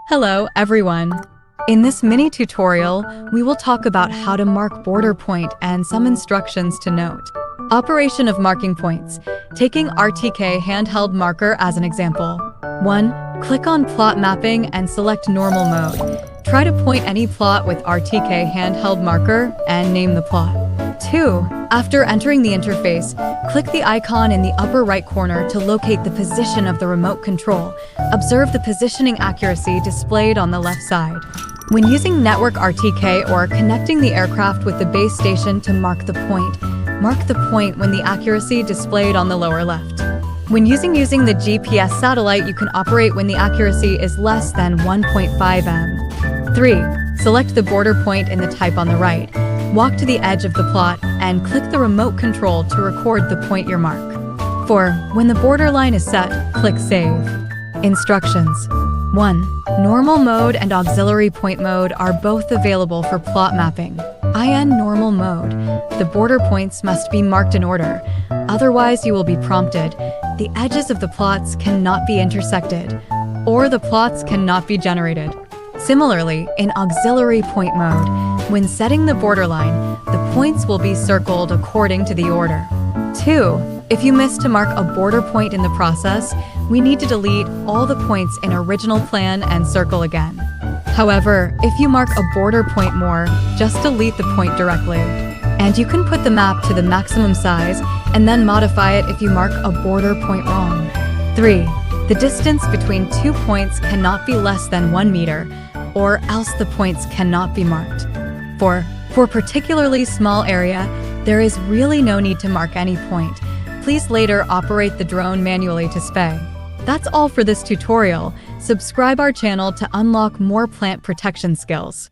Hello, everyone. In this mini tutorial, we will talk about how to mark border point and some instructions to note. Operation of marking points. Taking RTK handheld marker as an example. 1. Click on plot mapping and select normal mode. Try to point any plot with RTK handheld marker and name the plot. 2. After entering the interface, click the icon in the upper right corner to locate the position of the remote control. Observe the positioning accuracy displayed on the left side. When using network RTK or connecting the aircraft with the base station to mark the point when the accuracy displayed on the lower left. When using the GPS satellite, you can operate when the accuracy is less than 1.5 m. 3. Select the border point in the type on the right. Walk to the edge of the plot and click the remote control to record the point you mark. 4. When the border line is set, click Save. Instructions. 1. Normal mode and auxiliary point mode are both available for plot mapping. In normal mode, the border points must be marked in order, otherwise you will be prompted. The edges of the plots cannot be intersected, or the plots cannot be generated. Similarly, in auxiliary point mode, when setting the borderline, the points will be circled according to the order. 2. If you miss to mark a border point in the process, we need to delete all the points in original plan and circle again. However, if you mark a border point more, just delete the point directly. And you can put the map to the maximum size and then modify it if you mark a border point wrong. 3. The distance between 2 points cannot be less than 1 meter, or else the points cannot be marked. 4. For particularly small area, there is really no need to mark any point. Please later operate the drone manually to spay. That's all for this tutorial. Subscribe our channel to unlock more plant protection skills.